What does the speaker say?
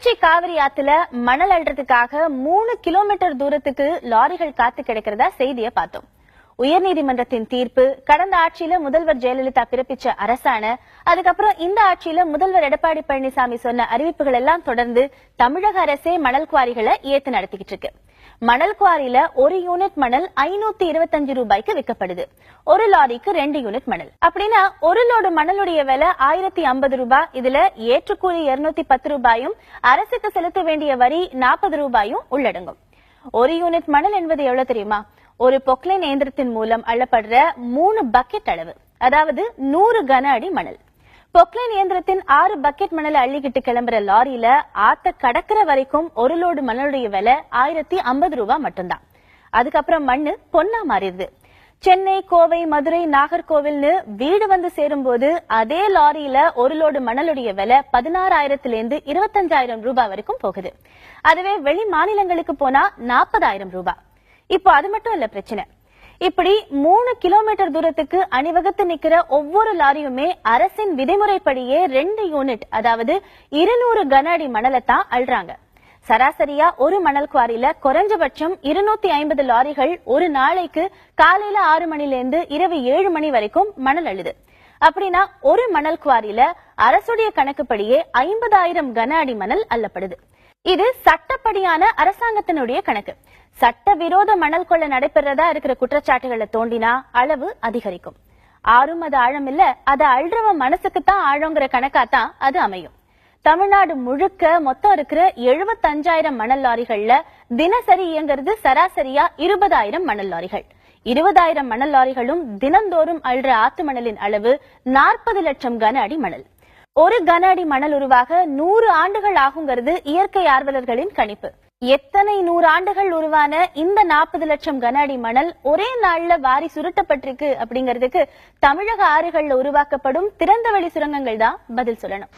திருச்சி காவிரி ஆத்துல மணல் அள்ளுறதுக்காக 3 கிலோமீட்டர் தூரத்துக்கு லாரிகள் காத்து கிடக்கிறதா செய்தியை பார்த்தோம். உயர்நீதிமன்றத்தின் தீர்ப்பு, கடந்த ஆட்சியில முதல்வர் ஜெயலலிதா பிறப்பிச்ச அரசாணை, அதுக்கப்புறம் இந்த ஆட்சியில முதல்வர் எடப்பாடி பழனிசாமி சொன்ன அறிவிப்புகள் எல்லாம் தொடர்ந்து தமிழக அரசே மணல் குவாரிகளை ஏத்து நடத்திக்கிட்டு இருக்கு. மணல் குவாரியில ஒரு யூனிட் மணல் 525 ரூபாய்க்கு விற்கப்படுது. ஒரு லாரிக்கு 2 யூனிட் மணல். அப்படின்னா ஒரு லோடு மணலுடைய விலை 1050 ரூபாய். இதுல ஏற்றுக்கூலி 210 ரூபாயும், அரசுக்கு செலுத்த வேண்டிய வரி 40 ரூபாயும் உள்ளடங்கும். ஒரு யூனிட் மணல் என்பது எவ்வளவு தெரியுமா? ஒரு பொக்லைன் இயந்திரத்தின் மூலம் அள்ளப்படுற 3 பக்கெட் அளவு, அதாவது 100 கன அடி மணல். பொக்லைன் இயந்திரத்தின் 6 பக்கெட் மணலை அள்ளிக்கிட்டு கிளம்புற லாரியில ஆத்த கடக்கிற வரைக்கும் ஒரு லோடு மணலுடைய விலை 1050 ரூபாய் மட்டும்தான். அதுக்கப்புறம் மண்ணு பொன்னா மாறிடுது. சென்னை, கோவை, மதுரை, நாகர்கோவில்னு வீடு வந்து சேரும் போது அதே லாரியில ஒரு லோடு மணலுடைய விலை 16,000 - 25,000 ரூபாய் வரைக்கும் போகுது. அதுவே வெளி மாநிலங்களுக்கு போனா 40,000 ரூபாய். இப்போ அது மட்டும் இல்ல பிரச்சனை. இப்படி 3 கிலோமீட்டர் தூரத்துக்கு அணிவகுத்து நிக்கிற ஒவ்வொரு லாரியுமே அரசின் விதிமுறைப்படியே 2 யூனிட், அதாவது 200 கன அடி மணலைத்தான் அள்ளுறாங்க. சராசரியா ஒரு மணல் குவாரியில குறைஞ்சபட்சம் 250 லாரிகள் ஒரு நாளைக்கு காலையில 6 மணில இரவு 7 மணி வரைக்கும் மணல் அள்ளுது. அப்படின்னா ஒரு மணல் குவாரியில அரசுடைய கணக்குப்படியே 50,000 கன அடி மணல் அள்ளப்படுது. இது சட்டப்படியான அரசாங்கத்தினுடைய கணக்கு. சட்டவிரோத மணல் கொள்ள நடைபெறதா இருக்கிற குற்றச்சாட்டுகளை தோண்டினா அளவு அதிகரிக்கும். ஆறும் அது ஆழம் இல்ல, அதை அள்ளுறவன் மனசுக்குத்தான் ஆழங்கிற கணக்காத்தான் அது அமையும். தமிழ்நாடு முழுக்க மொத்தம் இருக்கிற 75,000 மணல் லாரிகள்ல தினசரி இயங்குறது சராசரியா 20,000 மணல் லாரிகள். 20,000 மணல் லாரிகளும் தினந்தோறும் அள்ளுற ஆத்து மணலின் அளவு 40 லட்சம் கன அடி மணல். ஒரு கன அடி மணல் உருவாக 100 ஆண்டுகள் ஆகுங்கிறது இயற்கை ஆர்வலர்களின் கணிப்பு. எத்தனை 100 ஆண்டுகள் உருவான இந்த 40 லட்சம் கன அடி மணல் ஒரே நாள்ல வாரி சுருட்டப்பட்டிருக்கு அப்படிங்கிறதுக்கு தமிழக ஆறுகள்ல உருவாக்கப்படும் திறந்தவெளி சுரங்கங்கள் தான் பதில் சொல்லணும்.